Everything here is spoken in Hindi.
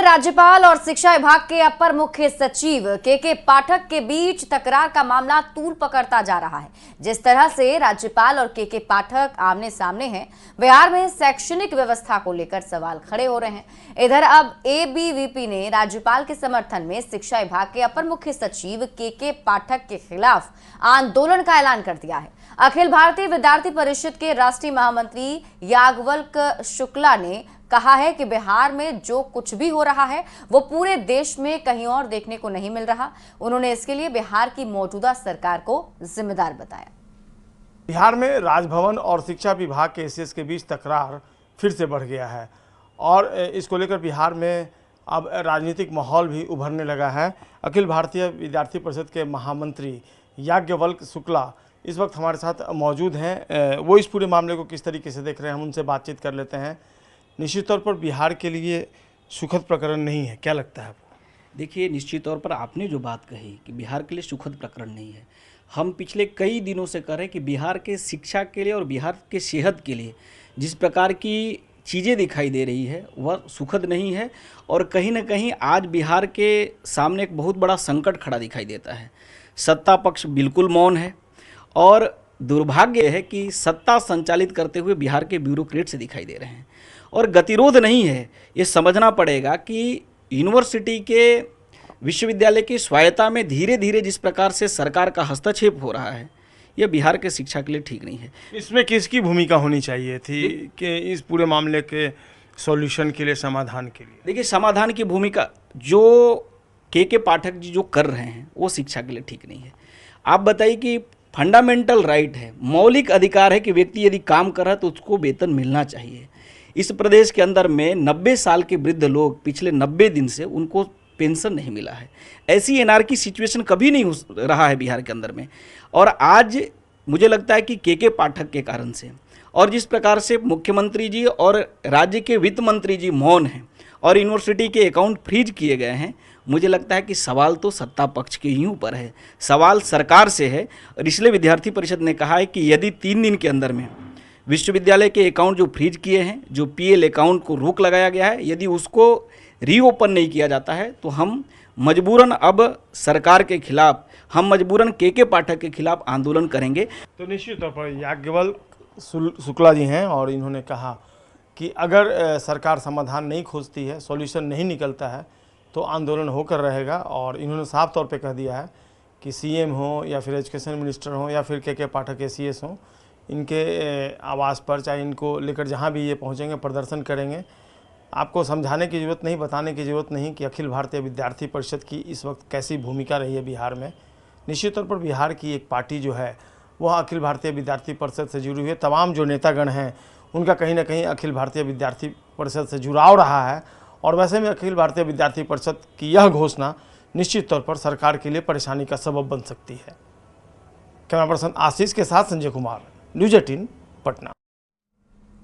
राज्यपाल और शिक्षा विभाग के अपर मुख्य सचिव के पाठक के बीच तकरार का मामला तूल पकड़ता जा रहा है। जिस तरह से राज्यपाल और के पाठक आमने सामने हैं, बिहार में शैक्षणिक व्यवस्था को लेकर सवाल खड़े हो रहे हैं। इधर अब एबीवीपी ने राज्यपाल के समर्थन में शिक्षा विभाग के अपर मुख्य सचिव के पाठक के खिलाफ आंदोलन का ऐलान कर दिया है। अखिल भारतीय विद्यार्थी परिषद के राष्ट्रीय महामंत्री याज्ञवल्क्य शुक्ला ने कहा है कि बिहार में जो कुछ भी हो रहा है वो पूरे देश में कहीं और देखने को नहीं मिल रहा। उन्होंने इसके लिए बिहार की मौजूदा सरकार को जिम्मेदार बताया। बिहार में राजभवन और शिक्षा विभाग के एसीएस के बीच तकरार फिर से बढ़ गया है और इसको लेकर बिहार में अब राजनीतिक माहौल भी उभरने लगा है। अखिल भारतीय विद्यार्थी परिषद के महामंत्री याज्ञवल्क्य शुक्ला इस वक्त हमारे साथ मौजूद हैं। वो इस पूरे मामले को किस तरीके से देख रहे हैं, हम उनसे बातचीत कर लेते हैं। निश्चित तौर पर बिहार के लिए सुखद प्रकरण नहीं है, क्या लगता है आपको? देखिए, निश्चित तौर पर आपने जो बात कही कि बिहार के लिए सुखद प्रकरण नहीं है, हम पिछले कई दिनों से कह रहे हैं कि बिहार के शिक्षा के लिए और बिहार के सेहत के लिए जिस प्रकार की चीज़ें दिखाई दे रही है वह सुखद नहीं है। और कहीं ना कहीं आज बिहार के सामने एक बहुत बड़ा संकट खड़ा दिखाई देता है। सत्ता पक्ष बिल्कुल मौन है और दुर्भाग्य है कि सत्ता संचालित करते हुए बिहार के ब्यूरोक्रेट से दिखाई दे रहे हैं और गतिरोध नहीं है। ये समझना पड़ेगा कि यूनिवर्सिटी के विश्वविद्यालय की स्वायत्ता में धीरे धीरे जिस प्रकार से सरकार का हस्तक्षेप हो रहा है, यह बिहार के शिक्षा के लिए ठीक नहीं है। इसमें किसकी भूमिका होनी चाहिए थी कि इस पूरे मामले के सॉल्यूशन के लिए, समाधान के लिए? देखिए, समाधान की भूमिका जो के पाठक जी जो कर रहे हैं वो शिक्षा के लिए ठीक नहीं है। आप बताइए कि फंडामेंटल राइट है, मौलिक अधिकार है कि व्यक्ति यदि काम कर रहा है तो उसको वेतन मिलना चाहिए। इस प्रदेश के अंदर में 90 साल के वृद्ध लोग पिछले 90 दिन से उनको पेंशन नहीं मिला है। ऐसी एनआरकी सिचुएशन कभी नहीं हो रहा है बिहार के अंदर में। और आज मुझे लगता है कि के पाठक के कारण से और जिस प्रकार से मुख्यमंत्री जी और राज्य के वित्त मंत्री जी मौन हैं और यूनिवर्सिटी के अकाउंट फ्रीज किए गए हैं, मुझे लगता है कि सवाल तो सत्ता पक्ष के ही ऊपर है, सवाल सरकार से है। और इसलिए विद्यार्थी परिषद ने कहा है कि यदि 3 दिन के अंदर में विश्वविद्यालय के अकाउंट जो फ्रीज किए हैं, जो पीएल अकाउंट को रोक लगाया गया है, यदि उसको रीओपन नहीं किया जाता है तो हम मजबूरन अब सरकार के खिलाफ, हम मजबूरन के पाठक के खिलाफ आंदोलन करेंगे। तो निश्चित तौर पर याज्ञवल्क्य शुक्ला जी हैं और इन्होंने कहा कि अगर सरकार समाधान नहीं खोजती है, सॉल्यूशन नहीं निकलता है तो आंदोलन होकर रहेगा। और इन्होंने साफ तौर पे कह दिया है कि सीएम हो या फिर एजुकेशन मिनिस्टर हो या फिर के पाठक एसीएस हो, इनके आवास पर चाहे इनको लेकर जहाँ भी ये पहुँचेंगे प्रदर्शन करेंगे। आपको समझाने की ज़रूरत नहीं, बताने की ज़रूरत नहीं कि अखिल भारतीय विद्यार्थी परिषद की इस वक्त कैसी भूमिका रही है बिहार में। निश्चित तौर पर बिहार की एक पार्टी जो है वह अखिल भारतीय विद्यार्थी परिषद से जुड़ी हुई है। तमाम जो नेतागण हैं उनका कहीं ना कहीं अखिल भारतीय विद्यार्थी परिषद से जुड़ाव रहा है और वैसे में अखिल भारतीय विद्यार्थी परिषद की यह घोषणा निश्चित तौर पर सरकार के लिए परेशानी का सबब बन सकती है। कैमरा पर्सन आशीष के साथ संजय कुमार, न्यूज़ 18 पटना।